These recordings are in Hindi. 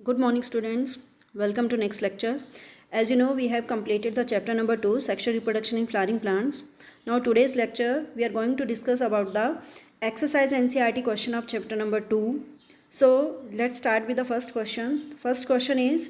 Good morning, students. Welcome to next lecture. As you know, we have completed the chapter number 2, sexual reproduction in flowering plants. Now, today's lecture, we are going to discuss about the exercise NCERT question of chapter number 2. So, let's start with the first question. First question is,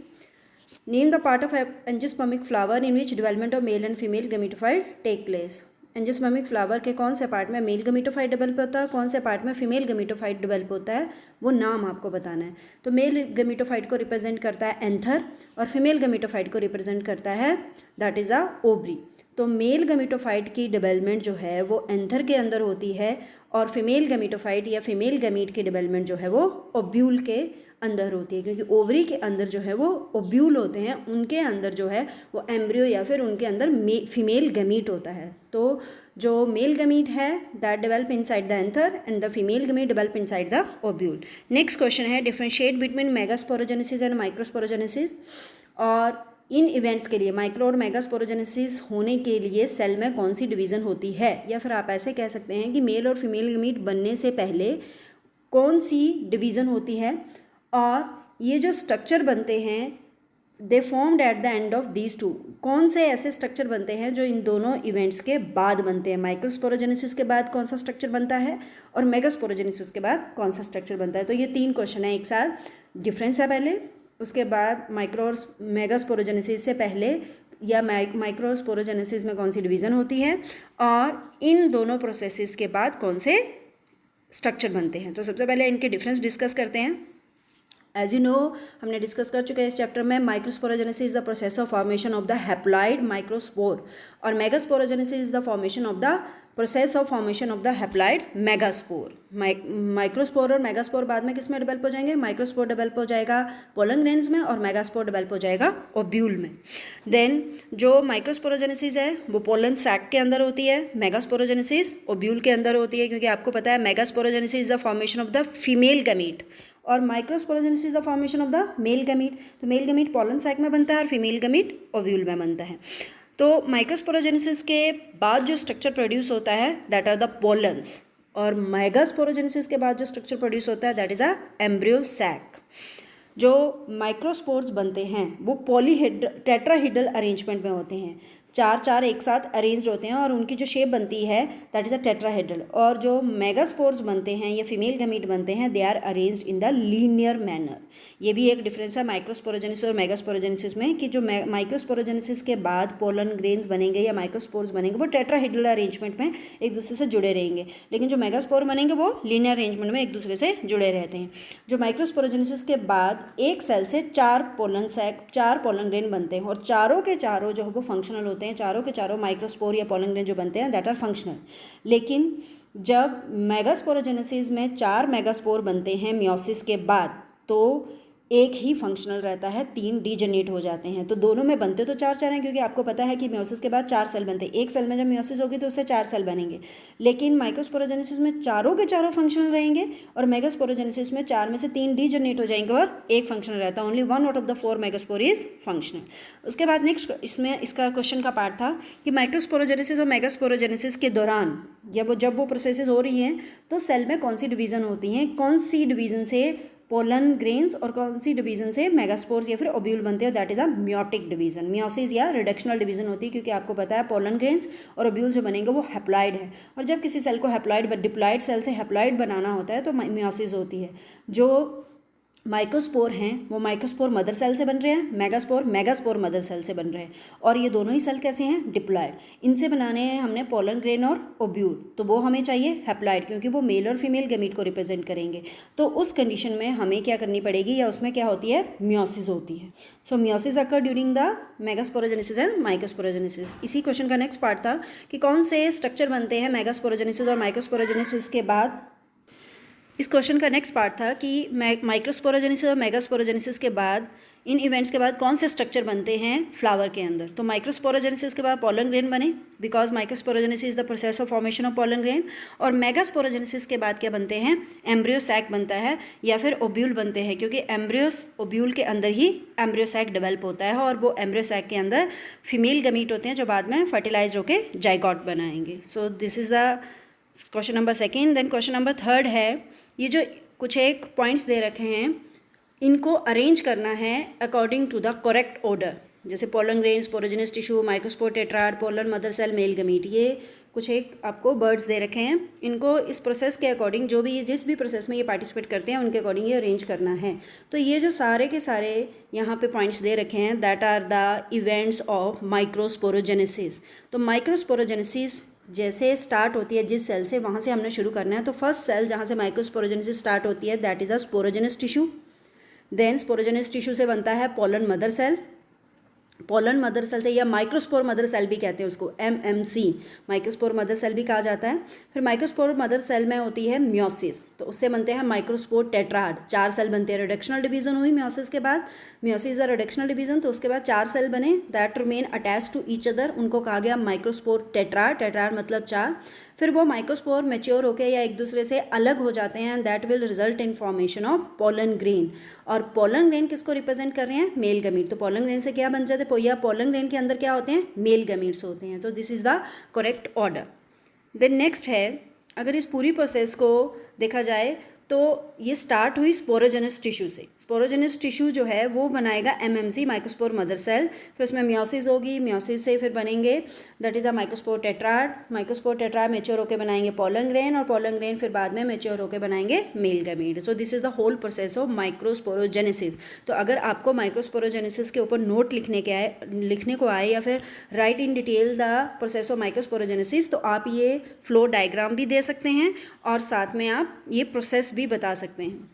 name the part of angiospermic flower in which development of male and female gametophyte take place. Angiospermic flower के कौन से पार्ट में मेल गमीटोफाइट डेवलप होता है, कौन से पार्ट में फीमेल गमीटोफाइट डेवलप होता है, वो नाम आपको बताना है. तो मेल गमीटोफाइट को रिप्रेजेंट करता है एंथर और फीमेल गमीटोफाइट को रिप्रेजेंट करता है दैट इज़ अ ओवरी. तो मेल गमीटोफाइट की डेवलपमेंट जो है वो एंथर के अंदर होती है और फीमेल गमीटोफाइट या फीमेल गमीट की डेवलपमेंट जो है वो ओव्यूल के अंदर होती है, क्योंकि ओवरी के अंदर जो है वो ओव्यूल होते हैं, उनके अंदर जो है वो एम्ब्रियो या फिर उनके अंदर फीमेल गमीट होता है. तो जो मेल गमीट है that develop inside the anther and the female gamete develop inside the ovule. Next question है differentiate between megasporogenesis and microsporogenesis. और इन इवेंट्स के लिए माइक्रो और मेगास्पोरोजेनेसिस होने के लिए सेल में कौन सी डिवीज़न होती है, या फिर आप ऐसे कह सकते हैं कि मेल और फीमेल गमीट बनने से पहले कौन सी डिवीज़न होती है, और ये जो स्ट्रक्चर बनते हैं दे formed at the end of these two. कौन से ऐसे स्ट्रक्चर बनते हैं जो इन दोनों इवेंट्स के बाद बनते हैं. माइक्रोस्पोरोजेनेसिस के बाद कौन सा स्ट्रक्चर बनता है और मेगास्पोरोजेनेसिस के बाद कौन सा स्ट्रक्चर बनता है. तो ये 3 क्वेश्चन है एक साथ. डिफरेंस है पहले, उसके बाद माइक्रो और मेगास्पोरोजेनेसिस से पहले या माइक्रोस्पोरोजेनेसिस में कौन सी डिवीज़न होती है, और इन दोनों प्रोसेसेस के बाद कौन से स्ट्रक्चर बनते हैं. तो सबसे पहले इनके डिफरेंस डिस्कस करते हैं. एज यू नो हमने डिस्कस कर चुके हैं इस चैप्टर में. Microsporogenesis is the process of formation of the haploid microspore, और megasporogenesis is the formation of the process of formation of the haploid megaspore. Microspore और मेगास्पोर बाद में किस में डेवलप हो जाएंगे. माइक्रोस्पोर डेवलप हो जाएगा पोलन ग्रेन्स में और मेगास्पोर डेवलप हो जाएगा ओव्यूल में. देन जो माइक्रोस्पोरोजेनेसिस है वो पोलन सैक के अंदर होती है, मेगास्पोरोजेनेसिस ओव्यूल के अंदर होती है, क्योंकि आपको पता है megasporogenesis is the formation of the female gamete और microsporogenesis is the formation of the male gamete. तो मेल गमीट पोलन सैक में बनता है और फीमेल गमीट ओव्यूल में बनता है. तो माइक्रोस्पोरोजेनेसिस के बाद जो स्ट्रक्चर प्रोड्यूस होता है दैट आर द पोलन्स, और मेगास्पोरोजेनेसिस के बाद जो स्ट्रक्चर प्रोड्यूस होता है that is a embryo sac. जो माइक्रोस्पोर्स बनते हैं वो टेट्राहीड्रल अरेंजमेंट में होते हैं, 4 एक साथ अरेंज्ड होते हैं और उनकी जो शेप बनती है दैट इज़ अ टेट्राहेड्रल. और जो मेगास्पोर्स बनते हैं या फीमेल गमीट बनते हैं they are arranged in the linear manner. ये भी एक डिफरेंस है माइक्रोस्पोरोजेनेसिस और मेगास्पोरोजेनेसिस में, कि जो माइक्रोस्पोरोजेनेसिस के बाद पोलन ग्रेन्स बनेंगे या माइक्रोस्पोर्स बनेंगे वो टेट्राहेड्रल अरेंजमेंट में एक दूसरे से जुड़े रहेंगे, लेकिन जो मेगास्पोर बनेंगे वो लीनियर अरेंजमेंट में एक दूसरे से जुड़े रहते हैं. जो माइक्रोस्पोरोजेनेसिस के बाद एक सेल से 4 पोलन ग्रेन बनते हैं और चारों के चारों जो है वो फंक्शनल होते हैं. चारों के चारों माइक्रोस्पोर या पोलन ग्रेन जो बनते हैं दैट आर फंक्शनल. लेकिन जब मेगास्पोरोजेनेसिस में 4 मेगास्पोर बनते हैं मियोसिस के बाद तो एक ही फंक्शनल रहता है, 3 डीजेनेरेट हो जाते हैं. तो दोनों में बनते तो 4 हैं, क्योंकि आपको पता है कि मियोसिस के बाद 4 सेल बनते हैं. एक सेल में जब मियोसिस होगी तो उससे 4 सेल बनेंगे, लेकिन माइक्रोस्पोरोजेनेसिस में चारों के चारों फंक्शनल रहेंगे और मेगास्पोरोजेनेसिस में 4 में से 3 डीजेनेरेट हो जाएंगे और एक फंक्शनल रहता है. Only 1 out of the 4 megaspore is functional. उसके बाद नेक्स्ट इसमें इसका क्वेश्चन का पार्ट था कि माइक्रोस्पोरोजेनेसिस और मेगास्पोरोजेनेसिस के दौरान जब वो प्रोसेसेस हो रही हैं तो सेल में कौन सी डिवीज़न होती हैं, कौन सी डिवीज़न से पोलन ग्रेन्स और कौन सी डिवीज़न से मेगास्पोर्स या फिर ओव्यूल बनते हैं that is a meiotic division. Meiosis या रिडक्शनल डिवीज़न होती है, क्योंकि आपको पता है पोलन ग्रेन्स और ओव्यूल जो बनेंगे वो हैप्लॉइड है, और जब किसी सेल को हैप्लॉइड डिप्लॉइड सेल से हैप्लॉइड बनाना होता है तो मियोसिस होती है. जो माइक्रोस्पोर हैं वो माइक्रोस्पोर मदर सेल से बन रहे हैं, मेगास्पोर मदर सेल से बन रहे हैं, और ये दोनों ही सेल कैसे हैं डिप्लॉइड. इनसे बनाने हैं हमने पोलन ग्रेन और ओव्यूल, तो वो हमें चाहिए हैप्लॉइड, क्योंकि वो मेल और फीमेल गमीट को रिप्रेजेंट करेंगे. तो उस कंडीशन में हमें क्या करनी पड़ेगी, या उसमें क्या होती है मियोसिस होती है. So meiosis occur during the megasporogenesis and microsporogenesis. इसी क्वेश्चन का नेक्स्ट पार्ट था कि कौन से स्ट्रक्चर बनते हैं मेगास्पोरोजेनेसिस और माइक्रोस्पोरोजेनेसिस के बाद. इस क्वेश्चन का नेक्स्ट पार्ट था कि माइक्रोस्पोरोजेनेसिस और मेगास्पोरोजेनेसिस के बाद इन इवेंट्स के बाद कौन से स्ट्रक्चर बनते हैं फ्लावर के अंदर. तो माइक्रोस्पोरोजेनेसिस के बाद पोलन ग्रेन बने, because microsporogenesis is the process of formation of pollen grain. और मेगास्पोरोजेनेसिस के बाद क्या बनते हैं, एम्ब्रियो सैक बनता है या फिर ओव्यूल बनते हैं, क्योंकि ओव्यूल के अंदर ही एम्ब्रियो सैक डेवलप होता है और वो एम्ब्रियो सैक के अंदर फीमेल गमीट होते हैं जो बाद में फर्टिलाइज होकर जाइगोट बनाएंगे. So this is the question number 2. Then question number 3 है, ये जो कुछ एक पॉइंट्स दे रखे हैं इनको अरेंज करना है according to the correct order, जैसे pollen grain, sporogenous tissue, microspore tetrad, pollen mother cell, male gamete, ये कुछ एक आपको बर्ड्स दे रखे हैं। इनको इस प्रोसेस के अकॉर्डिंग जो भी जिस भी प्रोसेस में ये पार्टिसिपेट करते हैं उनके अकॉर्डिंग ये अरेंज करना है। तो ये जो सारे के सारे यहाँ पे पॉइंट्स दे रखे हैं, that are the events of microsporogenesis. तो माइक्रोस्पोरोजेनेसिस जैसे स्टार्ट होती है जिस सेल से, वहाँ से हमने शुरू करना है। तो फर्स्ट सेल जहाँ से माइक्रोस्पोरोजेनेसिस स्टार्ट होती है that is a sporogenous tissue. Then sporogenous tissue से बनता है pollen mother cell. Pollen mother cell से या माइक्रोस्पोर मदर सेल भी कहते हैं उसको, MMC, माइक्रोस्पोर मदर सेल भी कहा जाता है। फिर माइक्रोस्पोर मदर सेल में होती है म्योसिस, तो उससे बनते हैं माइक्रोस्पोर टेट्राड, 4 सेल बनते हैं। रिडक्शनल डिवीजन हुई म्योसिस के बाद, म्योसिस या रिडक्शनल डिवीजन, तो उसके बाद 4 सेल बने that remain attach to each other, उनको कहा गया माइक्रोस्पोर टेट्राड, टेट्राड मतलब 4। फिर वो माइक्रोस्पोर मैच्योर होकर या एक दूसरे से अलग हो जाते हैं, that will result in formation of pollen grain. और पोलन ग्रेन किसको रिप्रेजेंट कर रहे हैं? Mail gamete. तो पोलन ग्रेन से क्या बन जाते हैं? या पोलन ग्रेन के अंदर क्या होते हैं? मेल गमीट्स होते हैं। तो this is the correct order. Then next है, अगर इस पूरी प्रोसेस को देखा जाए तो ये स्टार्ट हुई स्पोरोजेनस टिश्यू से। स्पोरोजेनस टिश्यू जो है वो बनाएगा MMC, माइक्रोस्पोर मदर सेल। फिर उसमें म्योसिस होगी, म्योसिस से फिर बनेंगे that is a microspore tetrad, microspore tetrad mature होकर बनाएंगे पोलन ग्रेन, और पोलन ग्रेन फिर बाद में मैच्योर होकर बनाएंगे male gamete. So this is the whole process of microsporogenesis. तो अगर आपको माइक्रोस्पोरोजेनेसिस के ऊपर नोट लिखने को आए या फिर right in detail the process of microsporogenesis, तो आप ये फ्लो डायग्राम भी दे सकते हैं और साथ में आप ये प्रोसेस भी बता सकते हैं।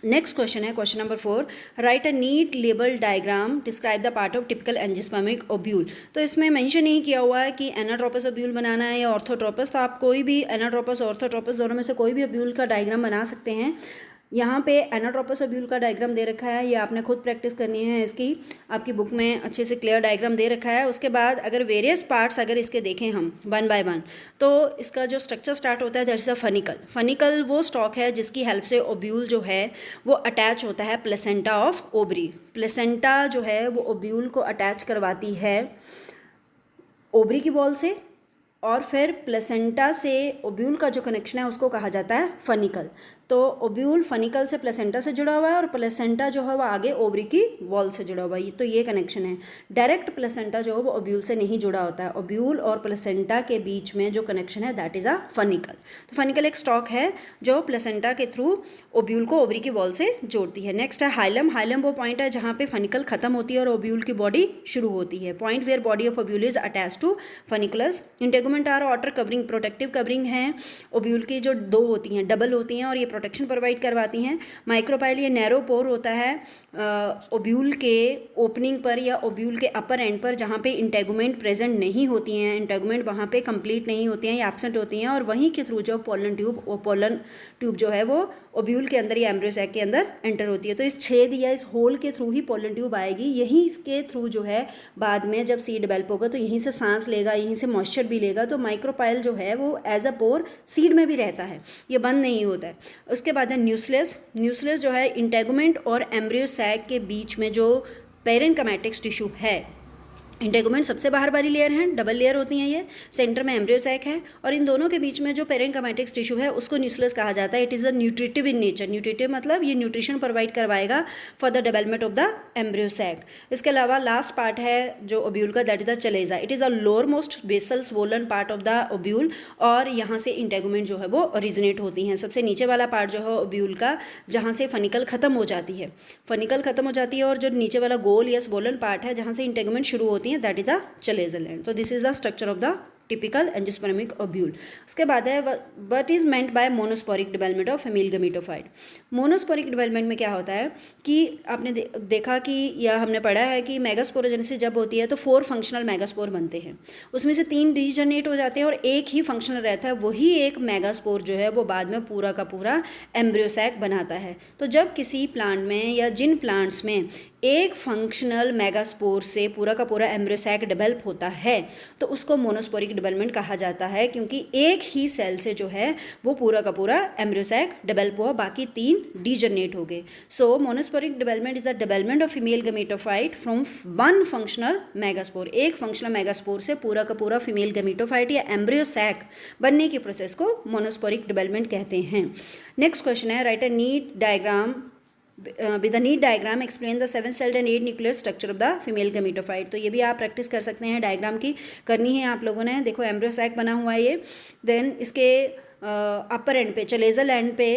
नेक्स्ट क्वेश्चन है question number 4, write a neat label diagram, describe the part of typical angiospermic ovule. तो इसमें मेंशन नहीं किया हुआ है कि एनाट्रोपस ओव्यूल बनाना है या ऑर्थोट्रोपस, तो आप कोई भी एनाट्रोपस ऑर्थोट्रोपस दोनों में से कोई भी ओव्यूल का डायग्राम बना सकते हैं। यहाँ पे एनाट्रोपस ओव्यूल का डायग्राम दे रखा है, ये आपने खुद प्रैक्टिस करनी है इसकी, आपकी बुक में अच्छे से क्लियर डायग्राम दे रखा है। उसके बाद अगर वेरियस पार्ट्स अगर इसके देखें हम 1 बाय 1, तो इसका जो स्ट्रक्चर स्टार्ट होता है that is a funicle. Funicle वो स्टॉक है जिसकी हेल्प से ओव्यूल जो है वो अटैच होता है प्लेसेंटा ऑफ ओवरी। प्लेसेंटा जो है वो ओव्यूल को अटैच करवाती है ओवरी की बॉल से, और फिर प्लेसेंटा से ओव्यूल का जो कनेक्शन है उसको कहा जाता है फनिकल। तो ओव्यूल फनिकल से प्लेसेंटा से जुड़ा हुआ है और प्लेसेंटा जो है वो आगे ओवरी की वॉल से जुड़ा हुआ है, तो ये कनेक्शन है। डायरेक्ट प्लेसेंटा जो है वो ओव्यूल से नहीं जुड़ा होता है, ओव्यूल और प्लेसेंटा के बीच में जो कनेक्शन है दैट इज़ अ फनिकल। तो फनिकल एक स्टॉक है जो प्लेसेंटा के थ्रू ओव्यूल को ओवरी की वॉल से जोड़ती है। नेक्स्ट है हाइलम। हाइलम वो पॉइंट है जहाँ पे फनिकल खत्म होती है और ओव्यूल की बॉडी शुरू होती है, point where body of ovule is attach to funiculus. Integument are outer covering, protective covering है ओव्यूल की जो 2 होती हैं, डबल होती हैं और ये प्रोटेक्शन प्रोवाइड करवाती हैं। माइक्रोपाइल ये नैरो पोर होता है ओव्यूल के ओपनिंग पर या ओव्यूल के अपर एंड पर जहाँ पे इंटेगुमेंट प्रेजेंट नहीं होती हैं, इंटेगुमेंट वहाँ पे कंप्लीट नहीं होती हैं या एब्सेंट होती हैं, और वहीं के थ्रू जो पोलन ट्यूब जो है वो ओव्यूल के अंदर या एम्ब्रियो सैक के अंदर एंटर होती है। तो इस छेद या इस होल के थ्रू ही पोलन ट्यूब आएगी, यहीं इसके थ्रू जो है बाद में जब सीड डेवलप होगा तो यहीं से सांस लेगा, यहीं से मॉइस्चर भी लेगा। तो माइक्रोपाइल जो है वो एज अ पोर सीड में भी रहता है, ये बंद नहीं होता है। उसके बाद है न्यूक्लियस। न्यूक्लियस जो है इंटेगुमेंट और एम्ब्रियो सैक के बीच में जो पेरेन्काइमेटिक टिश्यू है, इंटेगुमेंट सबसे बाहर वाली लेयर है, डबल लेयर होती हैं ये, सेंटर में एम्ब्रियो सैक है और इन दोनों के बीच में जो पेरेन्काइमेटिक टिश्यू है उसको न्यूक्लियस कहा जाता है। It is a nutritive in nature. Nutritive मतलब ये न्यूट्रिशन प्रोवाइड करवाएगा for the development of the embryo sac. इसके अलावा लास्ट पार्ट है जो ओव्यूल का, that is the chalaza. It is a lower most basal swollen part of the ovule और यहाँ से इंटेगुमेंट जो है वो ओरिजिनेट होती हैं। सबसे नीचे वाला पार्ट जो है ओव्यूल का, जहाँ से फनिकल खत्म हो जाती है, फनिकल खत्म हो जाती है और जो नीचे वाला गोल या स्वोलन पार्ट है जहाँ से इंटेगुमेंट शुरू होती है दैट इज द चलेज़ल एंड। तो this is the structure of the typical angiospermic ovule. उसके बाद है what is meant by monosporic development of female gametophyte. Monosporic development में क्या होता है कि आपने देखा कि या हमने पढ़ा है कि मेगास्पोरोजेनेसिस जब होती है तो 4 फंक्शनल मेगास्पोर बनते हैं, उसमें से 3 डीजनरेट हो जाते हैं और एक ही फंक्शनल रहता है, वही एक मेगास्पोर जो है वो बाद में पूरा का पूरा एम्ब्रियो सैक बनाता है। तो जब किसी प्लांट में या जिन प्लांट्स में एक फंक्शनल मेगास्पोर से पूरा का पूरा एम्ब्रियो सैक डेवलप होता है तो उसको मोनोस्पोरिक डेवलपमेंट कहा जाता है, क्योंकि एक ही सेल से जो है वो पूरा का पूरा एम्ब्रियो सैक डेवलप हुआ, बाकी 3 डीजनरेट हो गए। So monosporic development is the development of female gametophyte from 1 functional megaspore. एक फंक्शनल मेगास्पोर से पूरा का पूरा फीमेल गमीटोफाइट या एम्ब्रियो सैक बनने की प्रोसेस को मोनोस्पोरिक डेवलपमेंट कहते हैं। नेक्स्ट क्वेश्चन है write a neat diagram with the need diagram explain the 7 celled and 8 nuclear structure of the female gametophyte. तो ये भी आप प्रैक्टिस कर सकते हैं, डायग्राम की करनी है आप लोगों ने। देखो एम्ब्रियो सैक बना हुआ है ये, देन इसके अपर एंड पे, चलेजल एंड पे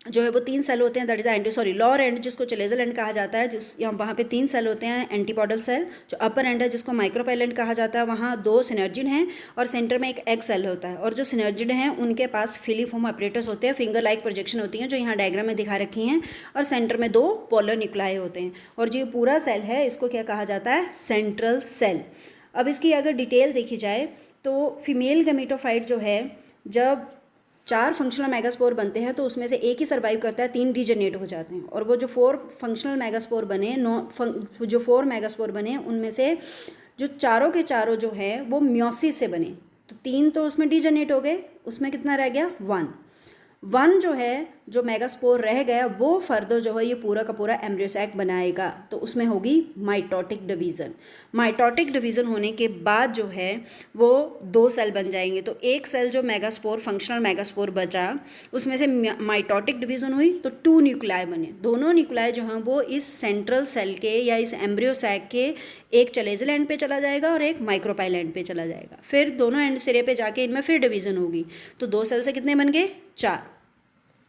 जो है वो 3 सेल होते हैं, दैट इज लोअर एंड जिसको चलेजल एंड कहा जाता है, जिस यहाँ वहाँ पे 3 सेल होते हैं एंटीपोडल सेल। जो अपर एंड है जिसको माइक्रोपाइल एंड कहा जाता है, वहाँ 2 सिनर्जिड हैं और सेंटर में एक एग सेल होता है। और जो सिनर्जिड हैं उनके पास फिलीफॉर्म अपरेटस होते हैं, फिंगर लाइक प्रोजेक्शन होती हैं जो यहाँ डायग्राम में दिखा रखी हैं, और सेंटर में 2 पोलर न्यूक्लाई होते हैं। और जो पूरा सेल है इसको क्या कहा जाता है, सेंट्रल सेल। अब इसकी अगर डिटेल देखी जाए तो फीमेल गैमेटोफाइट जो है, जब 4 फंक्शनल मेगास्पोर बनते हैं तो उसमें से एक ही सर्वाइव करता है, 3 डीजेनेरेट हो जाते हैं। और वो जो 4 फंक्शनल मेगास्पोर बने, जो 4 मेगास्पोर बने उनमें से जो चारों के चारों जो है वो म्योसिस से बने। तो 3 तो उसमें डीजेनेरेट हो गए, उसमें कितना रह गया, 1 जो है, जो मेगास्पोर रह गया वो फर्दर जो है ये पूरा का पूरा एम्ब्रियो सैक बनाएगा। तो उसमें होगी माइटोटिक डिवीज़न। माइटोटिक डिवीज़न होने के बाद जो है वो 2 सेल बन जाएंगे। तो एक सेल जो मेगास्पोर, फंक्शनल मेगास्पोर बचा, उसमें से माइटोटिक डिवीज़न हुई तो 2 न्यूक्लियाई बने। दोनों न्यूक्लियाई जो हैं वो इस सेंट्रल सेल के या इस एम्ब्रियो सैक के एक चलेजल एंड पे चला जाएगा और एक माइक्रोपाइल एंड पे चला जाएगा। फिर दोनों एंड सिरे पे जाके इनमें फिर डिवीज़न होगी। तो 2 सेल से कितने बन गए, 4।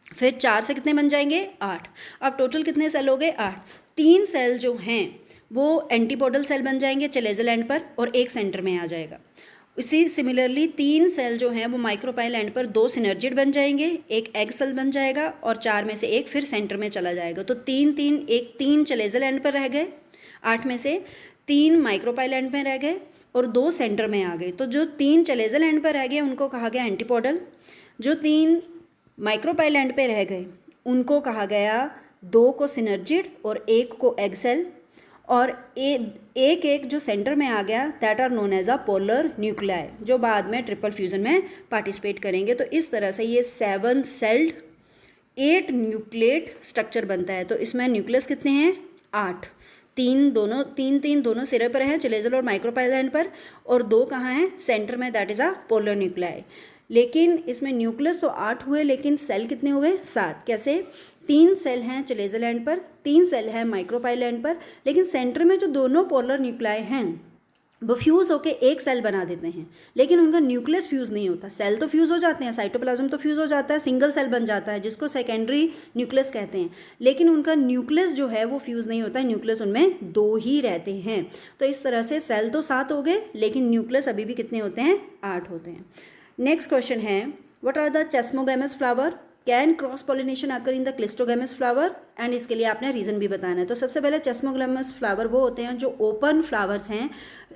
फिर 4 से कितने बन जाएंगे, 8। अब टोटल कितने सेल हो गए, 8। 3 सेल जो हैं वो एंटीपोडल सेल बन जाएंगे चलेजल एंड पर, और एक सेंटर में आ जाएगा। इसी सिमिलरली 3 सेल जो हैं वो माइक्रोपाइल एंड पर 2 सिनर्जिड बन जाएंगे, एक एग सेल बन जाएगा, और 4 में से एक फिर सेंटर में चला जाएगा। तो 3 चलेजल एंड पर रह गए, 8 में से 3 माइक्रोपाइल एंड में रह गए और 2 सेंटर में आ गए। तो जो 3 चलेजल एंड पर रह गए उनको कहा गया एंटीपोडल। जो 3 माइक्रोपाइल एंड पे रह गए उनको कहा गया, 2 को सिनर्जिड और 1 को एग सेल, और एक जो सेंटर में आ गया that are known as a polar nuclei, जो बाद में ट्रिपल फ्यूजन में पार्टिसिपेट करेंगे। तो इस तरह से ये 7 सेल्ड 8 न्यूक्लिएट स्ट्रक्चर बनता है। तो इसमें न्यूक्लियस कितने हैं, 8। 3 दोनों सिरे पर हैं, चलेजल और माइक्रोपाइल एंड पर, और 2 कहाँ हैं, सेंटर में, that is a polar nuclei. लेकिन इसमें न्यूक्लियस तो 8 हुए, लेकिन सेल कितने हुए, 7। कैसे, 3 सेल हैं चलेजल एंड पर, 3 सेल हैं माइक्रोपाइल एंड पर, लेकिन सेंटर में जो दोनों पोलर न्यूक्लियाई हैं वो फ्यूज़ होके एक सेल बना देते हैं, लेकिन उनका न्यूक्लियस फ्यूज़ नहीं होता। सेल तो फ्यूज़ हो जाते हैं, साइटोप्लाज्म तो फ्यूज़ हो जाता है, सिंगल सेल बन जाता है जिसको सेकेंडरी न्यूक्लियस कहते हैं, लेकिन उनका न्यूक्लियस जो है वो फ्यूज़ नहीं होता। न्यूक्लियस उनमें 2 ही रहते हैं। तो इस तरह से सेल तो 7 हो गए, लेकिन न्यूक्लियस अभी भी कितने होते हैं, 8 होते हैं। नेक्स्ट क्वेश्चन है, what are the chasmogamous flower, can cross pollination occur in the cleistogamous flower, and इसके लिए आपने रीज़न भी बताना है। तो सबसे पहले चेस्मोगैमस फ्लावर वो होते हैं जो ओपन फ्लावर्स हैं,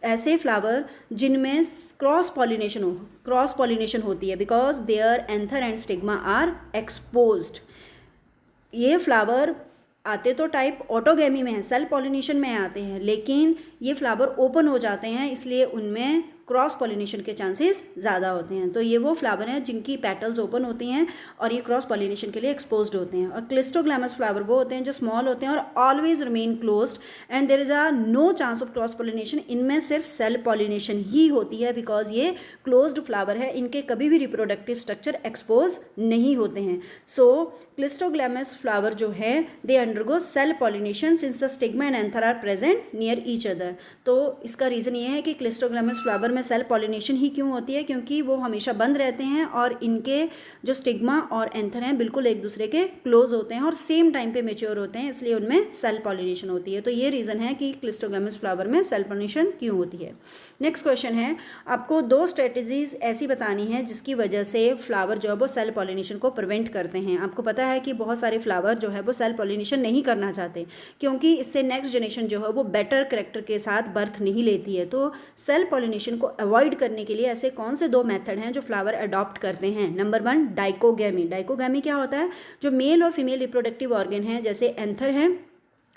ऐसे फ्लावर जिनमें क्रॉस पॉलिनेशन होती है, because there anther and stigma are exposed. ये फ्लावर आते तो टाइप ऑटोगैमी में है, सेल पॉलिनेशन में आते हैं, लेकिन ये फ्लावर ओपन हो जाते हैं, इसलिए उनमें क्रॉस पॉलिनेशन के चांसेस ज़्यादा होते हैं। तो ये वो फ्लावर हैं जिनकी पेटल्स ओपन होती हैं और ये क्रॉस पॉलिनेशन के लिए एक्सपोज्ड होते हैं। और क्लिस्टोग्लैमस फ्लावर वो होते हैं जो स्मॉल होते हैं और always remain closed and there is a no chance of cross pollination. इनमें सिर्फ सेल पॉलिनेशन ही होती है, बिकॉज ये क्लोज्ड फ्लावर है, इनके कभी भी रिप्रोडक्टिव स्ट्रक्चर एक्सपोज नहीं होते हैं। सो क्लिस्टोग्लैमस फ्लावर जो है they undergo self pollination since the stigma and anther are present near each other. तो इसका रीज़न ये है कि क्लिस्टोग्लैमस फ्लावर सेल पॉलिनेशन ही क्यों होती है, क्योंकि वो हमेशा बंद रहते हैं और इनके जो स्टिग्मा और एंथर हैं बिल्कुल एक दूसरे के क्लोज होते हैं और सेम टाइम पे मेच्योर होते हैं, इसलिए उनमें सेल पॉलिनेशन होती है। तो ये रीज़न है कि क्लिस्टोग्लैमस फ्लावर में सेल पॉलिनेशन क्यों होती है। नेक्स्ट क्वेश्चन है, आपको 2 स्ट्रेटजीज ऐसी बतानी है जिसकी वजह से फ्लावर जो है वो सेल पॉलिनेशन को प्रिवेंट करते हैं। आपको पता है कि बहुत सारे फ्लावर जो है वो सेल पॉलिनेशन नहीं करना चाहते, क्योंकि इससे नेक्स्ट जनरेशन जो है वो बेटर कैरेक्टर के साथ बर्थ नहीं लेती है। तो सेल पॉलिनेशन को अवॉइड करने के लिए ऐसे कौन से 2 मेथड हैं जो फ्लावर अडॉप्ट करते हैं। Number 1 dichogamy. डाइकोगैमी क्या होता है, जो मेल और फीमेल रिप्रोडक्टिव ऑर्गन है जैसे एंथर है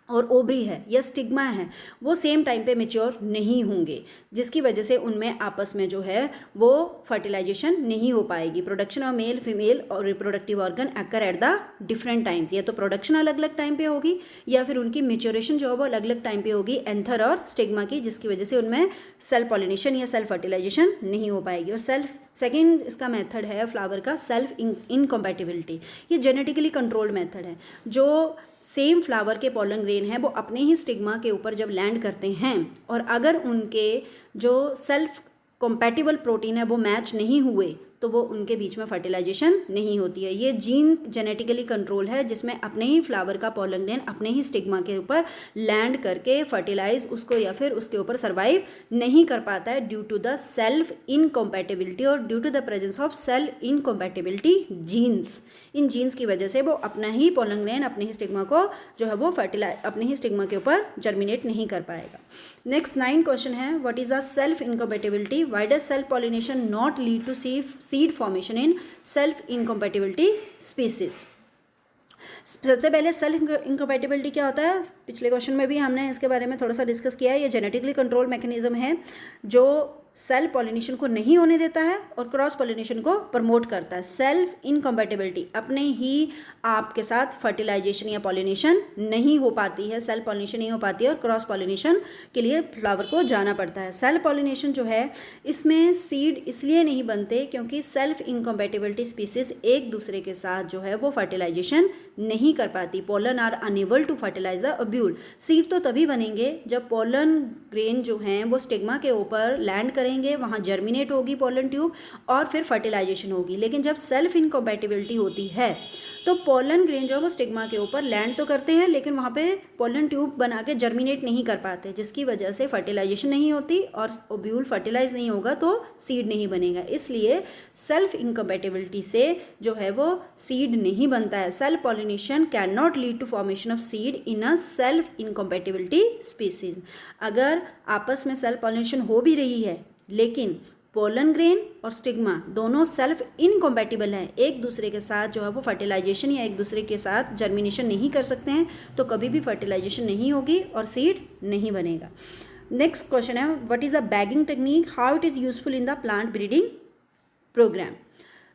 और ओवरी है या स्टिग्मा है, वो सेम टाइम पे मैच्योर नहीं होंगे, जिसकी वजह से उनमें आपस में जो है वो फर्टिलाइजेशन नहीं हो पाएगी। प्रोडक्शन ऑफ मेल फीमेल और reproductive organ occur at the different times, या तो प्रोडक्शन अलग अलग टाइम पे होगी या फिर उनकी मेच्योरेशन जो है वो अलग अलग टाइम पे होगी एंथर और स्टिग्मा की, जिसकी वजह से उनमें सेल पॉलिनेशन या सेल फर्टिलाइजेशन नहीं हो पाएगी। और सेकेंड इसका मेथड है फ्लावर का सेल्फ इनकम्पैटिबिलिटी। ये जेनेटिकली कंट्रोल्ड मेथड है। जो सेम फ्लावर के पोलन ग्रेन हैं वो अपने ही स्टिग्मा के ऊपर जब लैंड करते हैं और अगर उनके जो सेल्फ कॉम्पैटिबल प्रोटीन है वो मैच नहीं हुए तो वो उनके बीच में फर्टिलाइजेशन नहीं होती है। ये जीन जेनेटिकली कंट्रोल है जिसमें अपने ही फ्लावर का पोलन ग्रेन अपने ही स्टिग्मा के ऊपर लैंड करके फर्टिलाइज उसको या फिर उसके ऊपर सर्वाइव नहीं कर पाता है due to the self incompatibility और due to the presence of cell incompatibility genes. इन जीन्स की वजह से वो अपना ही पोलन ग्रेन अपने ही स्टिग्मा को जो है वो अपने ही स्टिग्मा के ऊपर जर्मिनेट नहीं कर पाएगा। नेक्स्ट 9 क्वेश्चन है, what is the self incompatibility, why does self pollination not lead to seed formation in self incompatibility species. सबसे पहले सेल्फ इनकम्पैटिबिलिटी क्या होता है, पिछले क्वेश्चन में भी हमने इसके बारे में थोड़ा सा डिस्कस किया है। ये जेनेटिकली कंट्रोल मैकेनिज्म है जो सेल पॉलिनेशन को नहीं होने देता है और क्रॉस पॉलिनेशन को प्रमोट करता है। सेल्फ इनकम्पैटिबिलिटी अपने ही आपके साथ फर्टिलाइजेशन या पॉलिनेशन नहीं हो पाती है, सेल पॉलिनेशन नहीं हो पाती है और क्रॉस पॉलिनेशन के लिए फ्लावर को जाना पड़ता है। सेल पॉलिनेशन जो है इसमें सीड इसलिए नहीं बनते क्योंकि सेल्फ इनकम्पैटिबिलिटी स्पीसीज एक दूसरे के साथ जो है वो फर्टिलाइजेशन नहीं कर पाती। Pollen are unable to fertilize the ovule. Seed तो तभी बनेंगे जब पोलन ग्रेन जो हैं वो स्टिग्मा के ऊपर लैंड करेंगे, वहाँ जर्मिनेट होगी पोलन ट्यूब और फिर फर्टिलाइजेशन होगी। लेकिन जब सेल्फ इनकम्पैटिबिलिटी होती है तो पोलन ग्रेन जो है वो स्टिग्मा के ऊपर लैंड तो करते हैं लेकिन वहाँ पे पोलन ट्यूब बना के जर्मिनेट नहीं कर पाते, जिसकी वजह से फर्टिलाइजेशन नहीं होती और ओव्यूल फर्टिलाइज नहीं होगा तो सीड नहीं बनेगा। इसलिए सेल्फ इनकम्पैटिबिलिटी से जो है वो सीड नहीं बनता है। Self pollination can not lead to formation of seed in a self incompatibility species. अगर आपस में सेल्फ पॉलिनेशन हो भी रही है लेकिन पोलन ग्रेन और स्टिग्मा दोनों सेल्फ इनकम्पैटिबल हैं, एक दूसरे के साथ जो है वो फर्टिलाइजेशन या एक दूसरे के साथ जर्मिनेशन नहीं कर सकते हैं, तो कभी भी फर्टिलाइजेशन नहीं होगी और सीड नहीं बनेगा। नेक्स्ट क्वेश्चन है, what is the bagging technique, how it is useful in the plant breeding programme.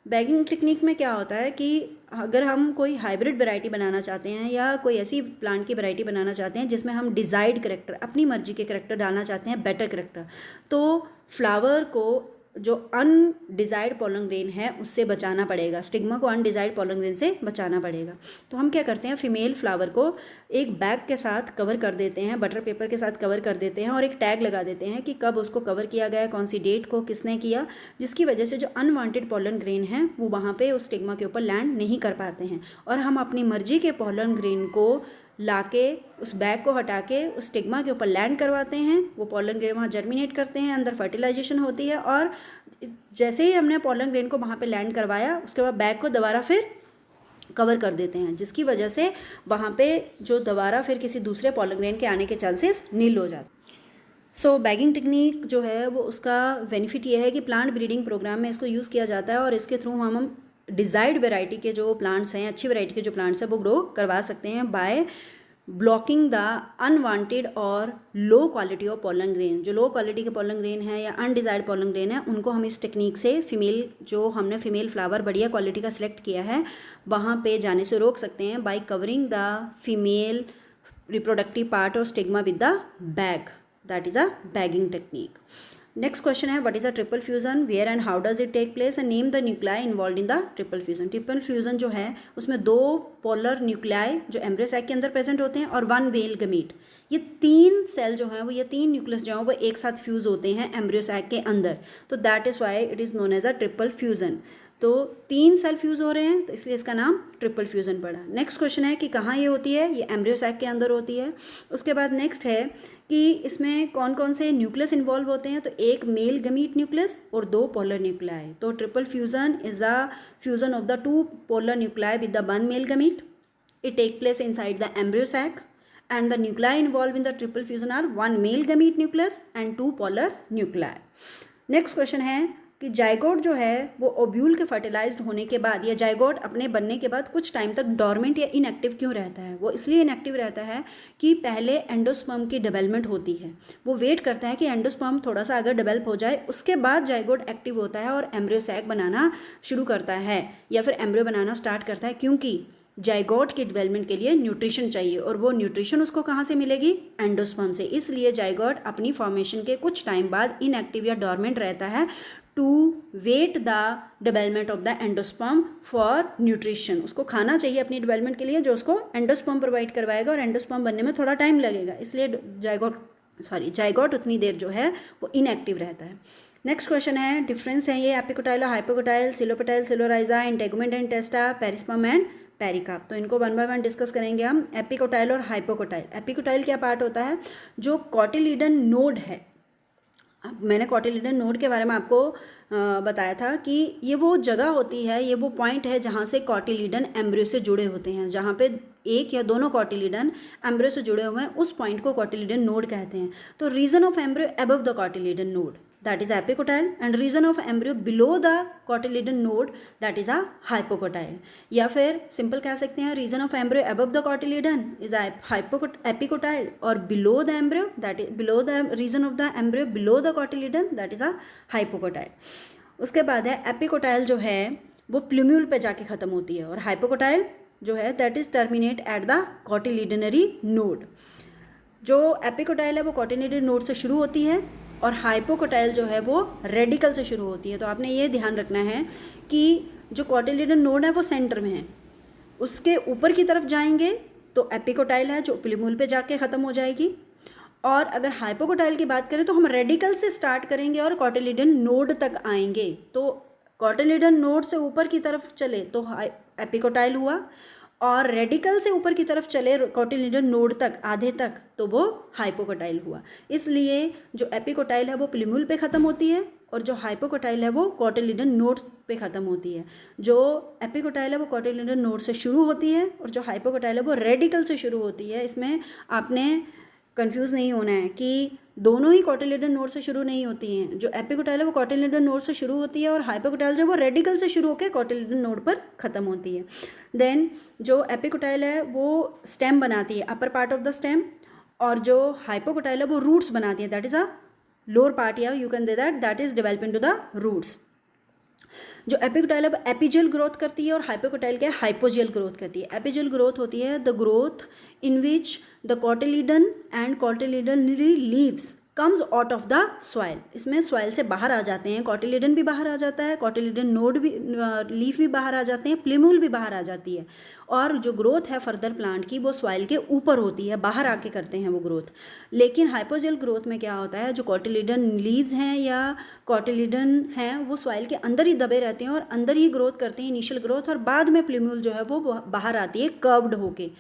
Bagging technique में क्या होता है कि अगर हम कोई हाइब्रिड वैरायटी बनाना चाहते हैं या कोई ऐसी प्लांट की वैरायटी बनाना चाहते हैं जिसमें हम डिज़ायर्ड करैक्टर, अपनी मर्जी के करैक्टर डालना चाहते हैं, बेटर करैक्टर, तो फ्लावर को जो अनडिज़ायर्ड पोलन ग्रेन है उससे बचाना पड़ेगा, स्टिग्मा को अनडिज़ायर्ड पोलन ग्रेन से बचाना पड़ेगा। तो हम क्या करते हैं, फीमेल फ्लावर को एक बैग के साथ कवर कर देते हैं, बटर पेपर के साथ कवर कर देते हैं और एक टैग लगा देते हैं कि कब उसको कवर किया गया है, कौन सी डेट को किसने किया, जिसकी वजह से जो अनवांटेड पोलन ग्रेन है वो वहाँ पे उस स्टिग्मा के ऊपर लैंड नहीं कर पाते हैं और हम अपनी मर्जी के पोलन ग्रेन को लाके उस बैग को हटा के उस स्टिग्मा के ऊपर लैंड करवाते हैं। वो पोलन ग्रेन वहाँ जर्मिनेट करते हैं, अंदर फर्टिलाइजेशन होती है और जैसे ही हमने पोलन ग्रेन को वहाँ पे लैंड करवाया उसके बाद बैग को दोबारा फिर कवर कर देते हैं, जिसकी वजह से वहाँ पे जो दोबारा फिर किसी दूसरे पोलन ग्रेन के आने के चांसेस नील हो जाते हैं। सो बैगिंग टेक्निक जो है वो उसका बेनिफिट ये है कि प्लांट ब्रीडिंग प्रोग्राम में इसको यूज़ किया जाता है और इसके थ्रू हम डिज़ायर्ड वैरायटी के जो प्लांट्स हैं, अच्छी वैरायटी के जो प्लांट्स हैं वो ग्रो करवा सकते हैं बाय ब्लॉकिंग द अनवांटेड और low quality of pollen grain. जो लो क्वालिटी के पोलन ग्रेन है या अनडिज़ायर्ड पोलन ग्रेन है उनको हम इस टेक्निक से हमने फीमेल फ्लावर बढ़िया क्वालिटी का सिलेक्ट किया है वहाँ पे जाने से रोक सकते हैं by covering the female reproductive part और stigma with the bag, that is a bagging technique. Next question है, what is a triple fusion, where and how does it take place and name the nuclei involve in the triple fusion. Triple fusion जो है उसमें 2 पोलर न्यूक्लियाई जो एम्ब्रियो सैक के अंदर प्रेजेंट होते हैं और 1 मेल गमीट। ये 3 सेल जो हैं वो ये 3 न्यूक्लियस जो हैं वो एक साथ फ्यूज़ होते हैं एम्ब्रियो सैक के अंदर, तो that is why it is known as a triple fusion. तो 3 सेल फ्यूज़ हो रहे हैं तो इसलिए इसका नाम ट्रिपल फ्यूज़न पड़ा। नेक्स्ट क्वेश्चन है कि कहाँ ये होती है, ये एम्ब्रियो सैक के अंदर होती है। उसके बाद नेक्स्ट है कि इसमें कौन कौन से न्यूक्लियस इन्वॉल्व होते हैं, तो 1 मेल गमीट न्यूक्लियस और 2 पोलर न्यूक्लियाई। तो triple fusion is the fusion of the 2 polar nuclei with the 1 male gamete. It take place inside the embryo sac and the nuclei involved in the triple fusion are 1 male gamete nucleus and 2 polar nuclei. Next question है कि जाइगोट जो है वो ओव्यूल के फर्टिलाइज्ड होने के बाद या जाइगोट अपने बनने के बाद कुछ टाइम तक डॉर्मेंट या इनएक्टिव क्यों रहता है। वो इसलिए इनएक्टिव रहता है कि पहले एंडोस्पर्म की डेवलपमेंट होती है, वो वेट करता है कि एंडोस्पर्म थोड़ा सा अगर डेवलप हो जाए उसके बाद जाइगोट एक्टिव होता है और एम्ब्रियो सैक बनाना शुरू करता है या फिर एम्ब्रियो बनाना स्टार्ट करता है, क्योंकि जाइगोट के डेवलपमेंट के लिए न्यूट्रिशन चाहिए और वो न्यूट्रिशन उसको कहाँ से मिलेगी, एंडोस्पर्म से। इसलिए जाइगोट अपनी फॉर्मेशन के कुछ टाइम बाद इनएक्टिव या डॉर्मेंट रहता है to wait the development of the endosperm for nutrition. उसको खाना चाहिए अपनी डेवलपमेंट के लिए जो उसको एंडोस्पर्म प्रोवाइड करवाएगा, और एंडोस्पर्म बनने में थोड़ा टाइम लगेगा, इसलिए जाइगोट उतनी देर जो है वो इनएक्टिव रहता है। नेक्स्ट क्वेश्चन है, डिफरेंस है ये एपिकोटाइल और hypocotyl, coleoptile, coleorhiza, integument and testa, perisperm and pericarp. तो इनको वन बाय वन डिस्कस करेंगे हम। एपिकोटाइल और हाइपोकोटाइल। एपिकोटाइल क्या पार्ट होता है, जो कॉटिलीडन नोड है। मैंने कॉटिलीडन नोड के बारे में आपको बताया था कि ये वो जगह होती है, ये वो पॉइंट है जहाँ से कॉटिलीडन एम्ब्रियो से जुड़े होते हैं, जहाँ पे एक या दोनों कॉटिलीडन एम्ब्रियो से जुड़े हुए हैं, उस पॉइंट को कॉटिलीडन नोड कहते हैं। तो region of embryo above the cotyledon node, that is apicotyl, and region of embryo below the cotyledon node, that is a hypocotyl। या फिर सिंपल कह सकते हैं region of embryo above the cotyledon is a epicotyl, और below the embryo, that is below the region of the embryo below the cotyledon, that is a hypocotyl। उसके बाद है एपिकोटाइल जो है वो प्लूम्यूल पे जाके ख़त्म होती है, और हाइपोकोटाइल जो है that is terminate at the cotyledonary node. जो एपिकोटाइल है वो कॉटिलीडनरी नोड से शुरू होती है, और हाइपोकोटाइल जो है वो रेडिकल से शुरू होती है। तो आपने ये ध्यान रखना है कि जो कॉटिलीडन नोड है वो सेंटर में है, उसके ऊपर की तरफ जाएंगे तो एपिकोटाइल है जो प्लूम्यूल पे जाके ख़त्म हो जाएगी, और अगर हाइपोकोटाइल की बात करें तो हम रेडिकल से स्टार्ट करेंगे और कॉटिलीडन नोड तक आएंगे। तो कॉटिलीडन नोड से ऊपर की तरफ चले तो एपिकोटाइल हुआ, और रेडिकल से ऊपर की तरफ चले कॉटिलीडन नोड तक आधे तक तो वो हाइपोकोटाइल हुआ। इसलिए जो एपिकोटाइल है वो प्लूम्यूल पे ख़त्म होती है, और जो हाइपोकोटाइल है वो कॉटिलीडन नोड पे ख़त्म होती है। जो एपिकोटाइल है वो कॉटिलीडन नोड से शुरू होती है, और जो हाइपोकोटाइल है वो रेडिकल से शुरू होती है। इसमें आपने कंफ्यूज नहीं होना है कि दोनों ही कॉटिलीडन नोड से शुरू नहीं होती हैं। जो एपिकोटाइल है वो कॉटिलीडन नोड से शुरू होती है, और हाइपोकोटाइल जो वो रेडिकल से शुरू होकर कॉटिलीडन नोड पर ख़त्म होती है। देन जो एपिकोटाइल है वो स्टेम बनाती है, upper part of the stem, और जो हाइपोकोटाइल है वो रूट्स बनाती है, that is a lower part, या you can say that is developing to the roots. जो एपिकोटाइल है वो एपिजियल ग्रोथ करती है, और हाइपोकोटाइल क्या है, हाइपोजियल ग्रोथ करती है। एपिजियल ग्रोथ होती है the growth in which the cotyledon and cotyledonary leaves comes out of the soil. इसमें सॉइल से बाहर आ जाते हैं, कॉटिलीडन भी बाहर आ जाता है, कॉटिलीडन नोड भी, लीफ भी बाहर आ जाते हैं, प्लूम्यूल भी बाहर आ जाती है, और जो ग्रोथ है फर्दर प्लांट की वो सॉइल के ऊपर होती है, बाहर आके करते हैं वो ग्रोथ। लेकिन हाइपोजियल ग्रोथ में क्या होता है, जो कॉटिलीडन लीव्स हैं या कॉटिलीडन हैं वो सॉइल के अंदर ही दबे रहते हैं और अंदर ही ग्रोथ करते हैं, इनिशियल ग्रोथ, और बाद में प्लूम्यूल जो है वो बाहर आती है, कर्व्ड होके,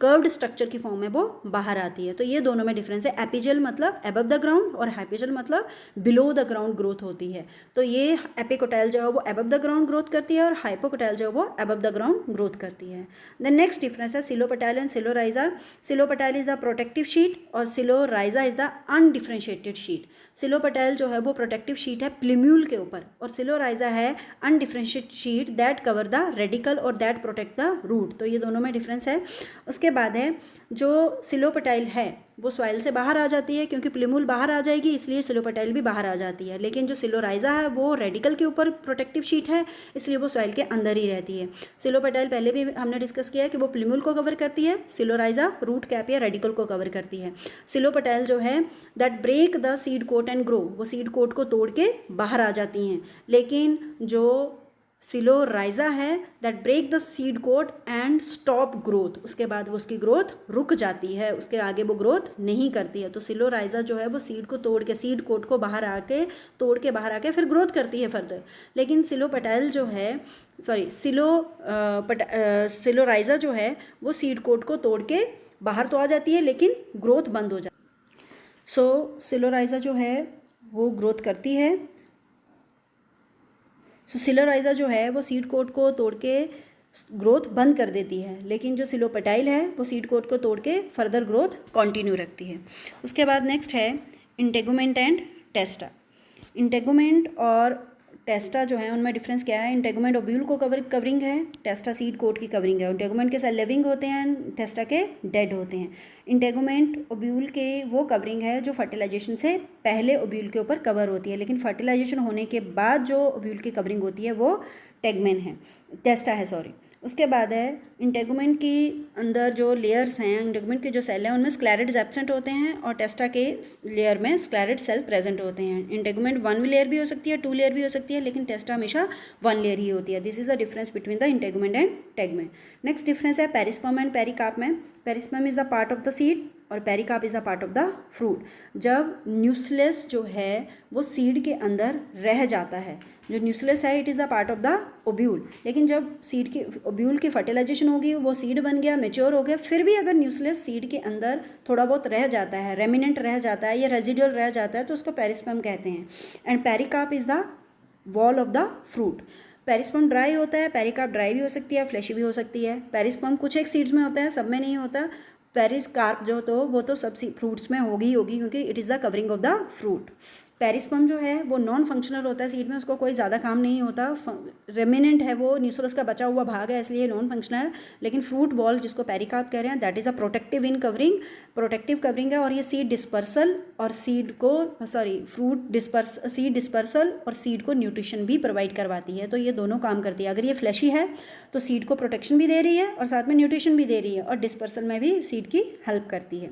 कर्व्ड स्ट्रक्चर की फॉर्म में वो बाहर आती है। तो ये दोनों में डिफरेंस है। एपिजियल मतलब अबव द ग्राउंड, और हाइपोजियल मतलब बिलो द ग्राउंड ग्रोथ होती है। तो ये एपिकोटाइल जो है वो अबव द ग्राउंड ग्रोथ करती है, और हाइपोकोटाइल जो है वो अबव द ग्राउंड ग्रोथ करती है। द नेक्स्ट डिफरेंस है coleoptile and coleorhiza. Coleoptile is the protective sheath, और coleorhiza is the undifferentiated sheath. Coleoptile जो है वो प्रोटेक्टिव शीट है प्लूम्यूल के ऊपर, और सिलोराइजा है undifferentiated sheet that cover the radical और दैट प्रोटेक्ट द रूट। तो ये दोनों में डिफरेंस है। उसके बाद है जो सिलोपेटाइल है वो सॉइल से बाहर आ जाती है, क्योंकि प्लूम्यूल बाहर आ जाएगी इसलिए सिलोपेटाइल भी बाहर आ जाती है। लेकिन जो सिलोराइजा है वो रेडिकल के ऊपर प्रोटेक्टिव शीट है, इसलिए वो सॉइल के अंदर ही रहती है। सिलोपेटाइल पहले भी हमने डिस्कस किया है कि वो प्लूम्यूल को कवर करती है, सिलोराइजा रूट कैप या रेडिकल को कवर करती है। सिलोपेटाइल जो है that break the seed coat and grow, वो सीड कोट को तोड़ के बाहर आ जाती हैं। लेकिन जो सिलोराइजा है that break the seed coat and stop growth, उसके बाद वो उसकी ग्रोथ रुक जाती है, उसके आगे वो ग्रोथ नहीं करती है। तो सिलोराइजा जो है वो सीड को तोड़ के, सीड कोट को बाहर आके तोड़ के बाहर आके फिर ग्रोथ करती है फर्दर। लेकिन सिलोपेटाइल जो है सिलोराइजा जो है वो सीड कोट को तोड़ के बाहर तो आ जाती है लेकिन ग्रोथ बंद हो जाती है। सो सिलोराइजा जो है वो ग्रोथ करती है। सिलोराइजा जो है वो सीड कोट को तोड़ के ग्रोथ बंद कर देती है, लेकिन जो सिलोपेटाइल है वो सीड कोट को तोड़ के फर्दर ग्रोथ कंटिन्यू रखती है। उसके बाद नेक्स्ट है इंटेगुमेंट एंड टेस्टा। इंटेगुमेंट और टेस्टा जो है उनमें डिफरेंस क्या है। इंटेगुमेंट ओब्यूल को कवरिंग है, टेस्टा सीड कोट की कवरिंग है। इंटेगुमेंट के सेल लिविंग होते हैं, टेस्टा के डेड होते हैं। इंटेगुमेंट ओब्यूल के वो कवरिंग है जो फर्टिलाइजेशन से पहले ओब्यूल के ऊपर कवर होती है, लेकिन फर्टिलाइजेशन होने के बाद जो ओब्यूल की कवरिंग होती है वो टेगमेन है, टेस्टा है सॉरी। उसके बाद है इंटेगुमेंट की अंदर जो लेयर्स हैं, इंटेगुमेंट के जो सेल हैं उनमें स्क्लेरिड्स एब्सेंट होते हैं और टेस्टा के लेयर में स्क्लेरिड सेल प्रेजेंट होते हैं। इंटेगुमेंट 1 लेयर भी हो सकती है, 2 लेयर भी हो सकती है, लेकिन टेस्टा हमेशा 1 लेयर ही होती है। This is the difference between the integument and tegument. Next difference है पेरिस्पर्म एंड पेरिकार्प में। Perisperm is the part of the seed और pericarp is the part of the fruit. जब न्यूक्लियस जो है वो सीड के अंदर रह जाता है, जो न्यूक्लियस है it is the part of the ovule, लेकिन जब सीड की ओब्यूल की फर्टिलाइजेशन होगी, वो सीड बन गया, मेच्योर हो गया, फिर भी अगर न्यूक्लियस सीड के अंदर थोड़ा बहुत रह जाता है, रेमिनेंट रह जाता है या रेजिडुअल रह जाता है, तो उसको पेरिस्पर्म कहते हैं। And pericarp is the wall of the fruit. Perisperm dry होता है, पेरिकार्प ड्राई भी हो सकती है, फ्लैशी भी हो सकती है। पेरिस्पर्म कुछ एक सीड्स में होता है, सब में नहीं होता। पेरिस्कार्प जो तो वो तो सब फ्रूट्स में होगी क्योंकि it is the covering of the fruit. Perisperm जो है वो नॉन फंक्शनल होता है सीड में, उसको कोई ज़्यादा काम नहीं होता, रेमिनेंट है, वो न्यूक्लियस का बचा हुआ भाग है, इसलिए नॉन फंक्शनल है। लेकिन फ्रूट बॉल जिसको पेरिकार्प कह रहे हैं that is a protective in covering, protective covering है। और ये सीड डिस्पर्सल और सीड डिस्पर्सल और सीड को न्यूट्रिशन भी प्रोवाइड करवाती है, तो ये दोनों काम करती है। अगर ये फ्लैशी है तो सीड को प्रोटेक्शन भी दे रही है और साथ में न्यूट्रिशन भी दे रही है, और डिस्पर्सल में भी सीड की हेल्प करती है।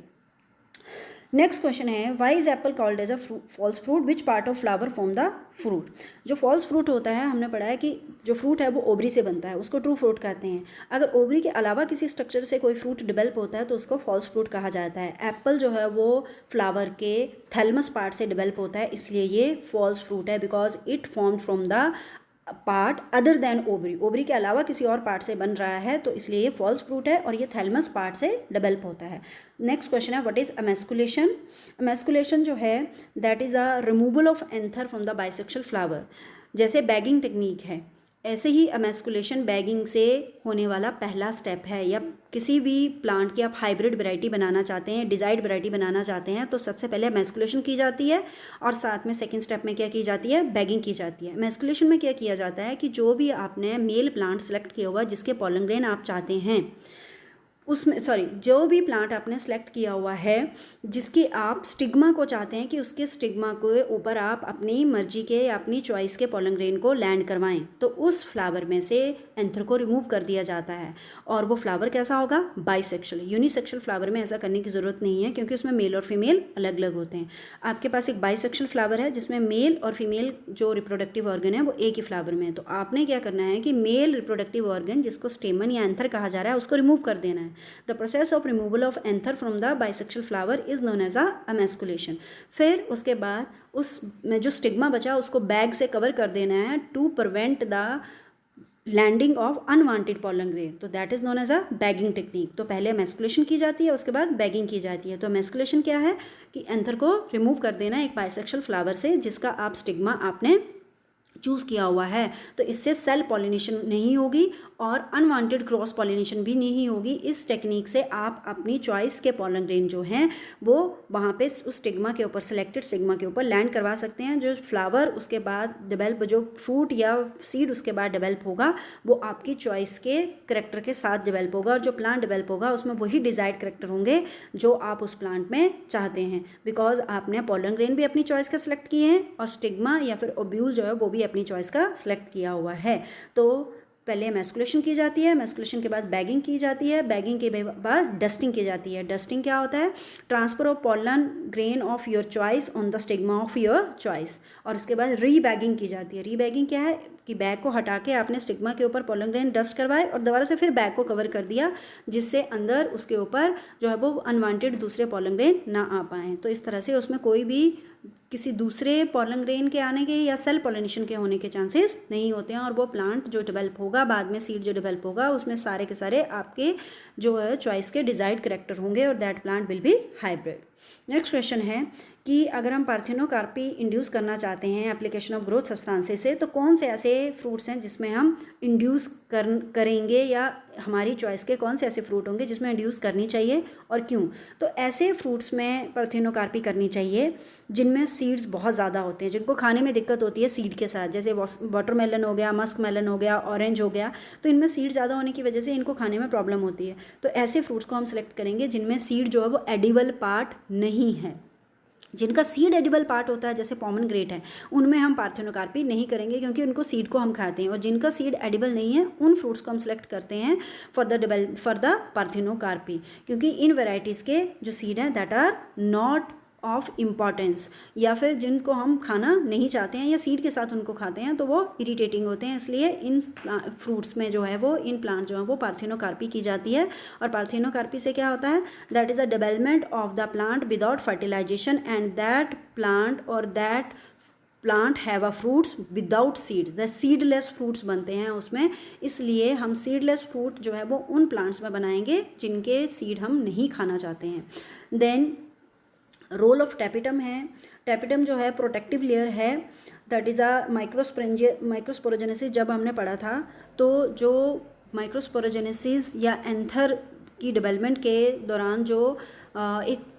नेक्स्ट क्वेश्चन है why is apple called as a false fruit, which part of flower form the fruit. जो फॉल्स फ्रूट होता है, हमने पढ़ा है कि जो फ्रूट है वो ओवरी से बनता है, उसको ट्रू फ्रूट कहते हैं। अगर ओवरी के अलावा किसी स्ट्रक्चर से कोई फ्रूट डेवलप होता है तो उसको फॉल्स फ्रूट कहा जाता है। एप्पल जो है वो फ्लावर के थैलमस पार्ट से डेवलप होता है, इसलिए ये फॉल्स फ्रूट है, because it form from the part other than ovary, ovary के अलावा किसी और पार्ट से बन रहा है, तो इसलिए ये फॉल्स फ्रूट है और ये थैलमस पार्ट से डेवलप होता है। नेक्स्ट क्वेश्चन है व्हाट इज एमेस्कुलेशन। एमेस्कुलेशन जो है that is a removal of anther from the bisexual flower. जैसे बैगिंग टेक्निक है, ऐसे ही एमेस्कुलेशन बैगिंग से होने वाला पहला स्टेप है। या किसी भी प्लांट की आप हाइब्रिड वैरायटी बनाना चाहते हैं, डिजाइड वैरायटी बनाना चाहते हैं, तो सबसे पहले एमेस्कुलेशन की जाती है और साथ में सेकंड स्टेप में क्या की जाती है, बैगिंग की जाती है। एमेस्कुलेशन में क्या किया जाता है कि जो भी आपने मेल प्लांट सेलेक्ट किया हुआ जिसके पॉलन ग्रेन आप चाहते हैं, उसमें जो भी प्लांट आपने सेलेक्ट किया हुआ है जिसकी आप स्टिग्मा को चाहते हैं कि उसके स्टिग्मा के ऊपर आप अपनी मर्जी के या अपनी चॉइस के पॉलन ग्रेन को लैंड करवाएं, तो उस फ्लावर में से एंथर को रिमूव कर दिया जाता है और वो फ्लावर कैसा होगा, बाइसेक्सुअल। यूनिसेक्सुअल फ्लावर में ऐसा करने की ज़रूरत नहीं है क्योंकि उसमें मेल और फीमेल अलग अलग होते हैं। आपके पास एक बाइसेक्सुअल फ्लावर है जिसमें मेल और फीमेल जो रिप्रोडक्टिव ऑर्गन है वो एक ही फ्लावर में है, तो आपने क्या करना है कि मेल रिप्रोडक्टिव ऑर्गन जिसको स्टेमन या एंथर कहा जा रहा है उसको रिमूव कर देना है। The process of removal of anther from the bisexual flower is known as a emasculation। फिर उसके बाद उस में जो स्टिग्मा बचा उसको बैग से कवर कर देना है to prevent the landing of unwanted pollen grain, तो that is known as a bagging technique. तो पहले एमेस्कुलेशन की जाती है, उसके बाद बैगिंग की जाती है। तो एमेस्कुलेशन क्या है कि एंथर को रिमूव कर देना एक बाइसेक्सुअल फ्लावर से जिसका आप स्टिग्मा आपने चूज़ किया हुआ है, तो इससे सेल पॉलिनेशन नहीं होगी और अनवांटेड क्रॉस पॉलिनेशन भी नहीं होगी। इस टेक्निक से आप अपनी चॉइस के पॉलन ग्रेन जो हैं वो वहाँ पे उस स्टिग्मा के ऊपर, सिलेक्टेड स्टिग्मा के ऊपर लैंड करवा सकते हैं। जो फ्लावर उसके बाद डेवलप, जो फ्रूट या सीड उसके बाद डेवलप होगा वो आपकी चॉइस के करेक्टर के साथ डेवलप होगा, और जो प्लांट डेवलप होगा उसमें वही डिजायर्ड करेक्टर होंगे जो आप उस प्लांट में चाहते हैं, बिकॉज आपने पॉलन ग्रेन भी अपनी चॉइस का सिलेक्ट किए हैं और स्टिग्मा या फिर ओब्यूल जो है वो भी अपनी चॉइस का सिलेक्ट किया हुआ है। तो पहले एमेस्कुलेशन की जाती है, एमेस्कुलेशन के बाद बैगिंग की जाती है, बैगिंग के बाद डस्टिंग की जाती है। डस्टिंग क्या होता है, transfer of pollen grain of your choice on the stigma of your choice, और उसके बाद रीबैगिंग की जाती है। रीबैगिंग क्या है कि बैग को हटा के आपने स्टिग्मा के ऊपर पॉलन ग्रेन डस्ट करवाए और दोबारा से फिर बैग को कवर कर दिया जिससे अंदर उसके ऊपर जो है वो अनवांटेड दूसरे पॉलन ग्रेन ना आ पाएँ। तो इस तरह से उसमें कोई भी किसी दूसरे पॉलन ग्रेन के आने के या सेल पॉलिनेशन के होने के चांसेस नहीं होते हैं, और वो प्लांट जो डेवलप होगा बाद में, सीड जो डेवलप होगा उसमें सारे के सारे आपके जो है चॉइस के डिजायर्ड करेक्टर होंगे और that plant will be hybrid. Next question है कि अगर हम पार्थेनोकार्पी इंड्यूस करना चाहते हैं एप्लीकेशन ऑफ ग्रोथ सब्सटेंसेस से, तो कौन से ऐसे फ्रूट्स हैं जिसमें हम इंड्यूस करेंगे, या हमारी चॉइस के कौन से ऐसे फ्रूट होंगे जिसमें इंड्यूस करनी चाहिए और क्यों। तो ऐसे फ्रूट्स में पार्थेनोकार्पी करनी चाहिए जिनमें सीड्स बहुत ज़्यादा होते हैं, जिनको खाने में दिक्कत होती है सीड के साथ, जैसे वाटरमेलन हो गया, मस्क मेलन हो गया, ऑरेंज हो गया, तो इनमें सीड ज़्यादा होने की वजह से इनको खाने में प्रॉब्लम होती है। तो ऐसे फ्रूट्स को हम सेलेक्ट करेंगे जिनमें सीड जो है वो एडिबल पार्ट नहीं है। जिनका सीड एडिबल पार्ट होता है जैसे पोमेग्रेनेट है, उनमें हम पार्थेनोकार्पी नहीं करेंगे क्योंकि उनको सीड को हम खाते हैं, और जिनका सीड एडिबल नहीं है उन फ्रूट्स को हम सेलेक्ट करते हैं फॉर द पार्थेनोकार्पी, क्योंकि इन वेराइटीज़ के जो सीड हैं that are not of importance, या फिर जिनको हम खाना नहीं चाहते हैं या सीड के साथ उनको खाते हैं तो वो इरिटेटिंग होते हैं, इसलिए इन फ्रूट्स में जो है वो इन प्लांट जो है वो पार्थेनोकार्पी की जाती है। और पार्थेनोकार्पी से क्या होता है, that is a development of the plant without fertilization and that plant और that plant have a fruits without seed, the seedless fruits बनते हैं उसमें, इसलिए हम सीडलेस फ्रूट जो है वो उन प्लांट्स में बनाएंगे जिनके सीड हम नहीं खाना चाहते हैं। देन रोल ऑफ टैपिटम है, टैपिटम जो है प्रोटेक्टिव लेयर है, दैट इज़ अ माइक्रोस्पोरोजेनेसिस जब हमने पढ़ा था तो जो माइक्रोस्पोरोजेनेसिस या एंथर की डेवलपमेंट के दौरान जो एक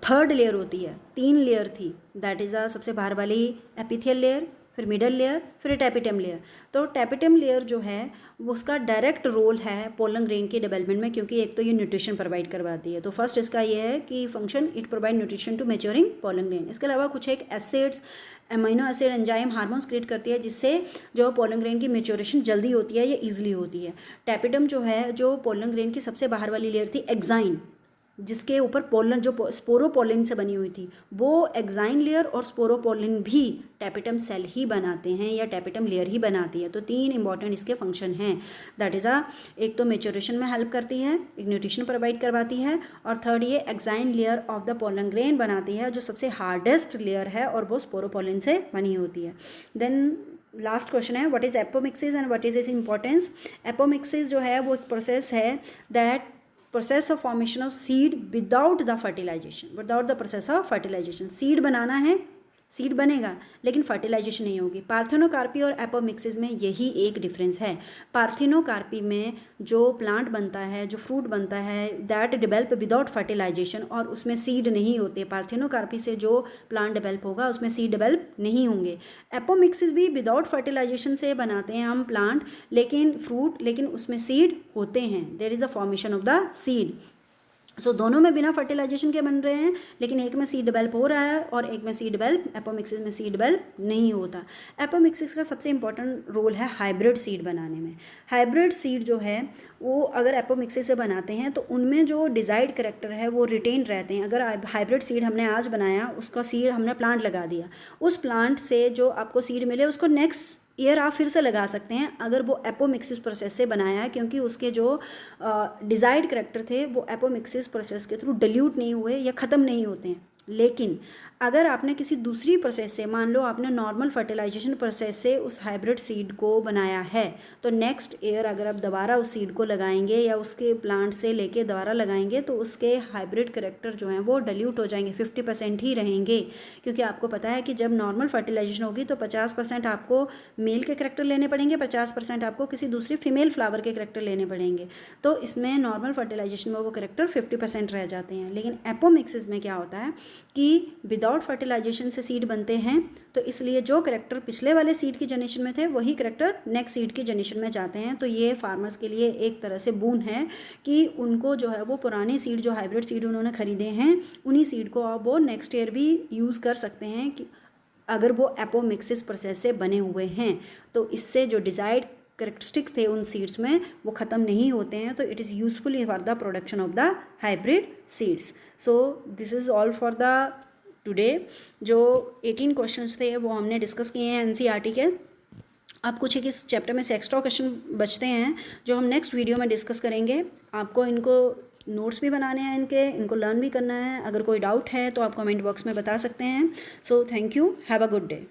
थर्ड लेयर होती है, 3 लेयर थी, दैट इज़ अ सबसे बाहर वाली एपिथियल लेयर, फिर मिडल लेयर, फिर टैपिटम लेयर। तो टैपिटम लेयर जो है उसका डायरेक्ट रोल है पोलन ग्रेन के डेवलपमेंट में, क्योंकि एक तो ये न्यूट्रिशन प्रोवाइड करवाती है, तो फर्स्ट इसका ये है कि function it provide nutrition to maturing pollen grain. इसके अलावा कुछ एक acids, amino acid, enzyme, hormones create करती है जिससे जो पोलन ग्रेन की मैच्योरेशन जल्दी होती है या ईजिली होती है। टैपिटम जो है जो पोलन ग्रेन की सबसे बाहर वाली लेयर थी एक्साइन, जिसके ऊपर पोलन जो स्पोरोपोलिन से बनी हुई थी, वो एक्साइन लेयर और स्पोरोपोलिन भी टैपिटम सेल ही बनाते हैं या टैपिटम लेयर ही बनाती है। तो 3 इंपॉर्टेंट इसके फंक्शन हैं, दैट इज़ एक तो मैच्योरेशन में हेल्प करती है, एक न्यूट्रिशन प्रोवाइड करवाती है, और थर्ड ये exine layer of the pollen grain बनाती है जो सबसे हार्डेस्ट लेयर है और वो स्पोरोपोलिन से बनी होती है। देन लास्ट क्वेश्चन है what is apomixis and what is its importance. Apomixis जो है वो एक प्रोसेस है that process of formation of seed without the fertilization, without the process of fertilization. Seed बनाना है, सीड बनेगा लेकिन फर्टिलाइजेशन नहीं होगी। पार्थेनोकार्पी और एपोमिक्सिस में यही एक डिफरेंस है। पार्थेनोकार्पी में जो प्लांट बनता है, जो फ्रूट बनता है, दैट डेवलप विदाउट फर्टिलाइजेशन, और उसमें सीड नहीं होते। पार्थेनोकार्पी से जो प्लांट डेवलप होगा उसमें सीड डेवलप नहीं होंगे। एपोमिक्सिस भी विदाउट फर्टिलाइजेशन से बनाते हैं हम प्लांट, लेकिन फ्रूट, लेकिन उसमें सीड होते हैं, there is the formation of the seed. So दोनों में बिना फर्टिलाइजेशन के बन रहे हैं, लेकिन एक में सीड डेवलप हो रहा है और एक में सीड डेवलप, एपोमिक्सिस में सीड डेवलप नहीं होता। एपोमिक्सिस का सबसे इंपॉर्टेंट रोल है हाइब्रिड सीड बनाने में। हाइब्रिड सीड जो है वो अगर एपोमिक्सिस से बनाते हैं तो उनमें जो डिजायर्ड कैरेक्टर है वो रिटेन रहते हैं। अगर हाइब्रिड सीड हमने आज बनाया, उसका सीड हमने प्लांट लगा दिया, उस प्लांट से जो आपको सीड मिले उसको नेक्स्ट ईयर आप फिर से लगा सकते हैं अगर वो एपोमिक्सिस प्रोसेस से बनाया है, क्योंकि उसके जो डिजायर्ड कैरेक्टर थे वो एपोमिक्सिस प्रोसेस के थ्रू डिल्यूट नहीं हुए या ख़त्म नहीं होते हैं। लेकिन अगर आपने किसी दूसरी प्रोसेस से, मान लो आपने नॉर्मल फर्टिलाइजेशन प्रोसेस से उस हाइब्रिड सीड को बनाया है, तो नेक्स्ट ईयर अगर आप दोबारा उस सीड को लगाएंगे या उसके प्लांट से लेके दोबारा लगाएंगे तो उसके हाइब्रिड कैरेक्टर जो हैं वो डिल्यूट हो जाएंगे, 50% ही रहेंगे। क्योंकि आपको पता है कि जब नॉर्मल फर्टिलाइजेशन होगी तो 50% आपको मेल के कैरेक्टर लेने पड़ेंगे, 50% आपको किसी दूसरी फीमेल फ्लावर के कैरेक्टर लेने पड़ेंगे। तो इसमें नॉर्मल फर्टिलाइजेशन में वो कैरेक्टर 50% रह जाते हैं। लेकिन एपोमिक्सिस में क्या होता है कि विदाउट फर्टिलाइजेशन से सीड बनते हैं, तो इसलिए जो कैरेक्टर पिछले वाले सीड की जनरेशन में थे वही कैरेक्टर नेक्स्ट सीड की जनरेशन में जाते हैं। तो ये फार्मर्स के लिए एक तरह से बून है कि उनको जो है वो पुराने सीड, जो हाइब्रिड सीड उन्होंने खरीदे हैं, उन्हीं सीड को अब वो नेक्स्ट ईयर भी यूज़ कर सकते हैं कि अगर वो एपोमिक्सिस प्रोसेस से बने हुए हैं। तो इससे जो डिजायर्ड करेक्टरिस्टिक्स थे उन सीड्स में वो ख़त्म नहीं होते हैं, तो it is useful for the production of the hybrid seeds. So this is all for the today. जो 18 क्वेश्चंस थे वो हमने डिस्कस किए हैं एनसीईआरटी के। अब कुछ एक इस चैप्टर में से एक्स्ट्रा क्वेश्चन बचते हैं जो हम नेक्स्ट वीडियो में डिस्कस करेंगे। आपको इनको नोट्स भी बनाने हैं, इनको लर्न भी करना है। अगर कोई डाउट है तो आप कमेंट बॉक्स में बता सकते हैं। So thank you, have a good day.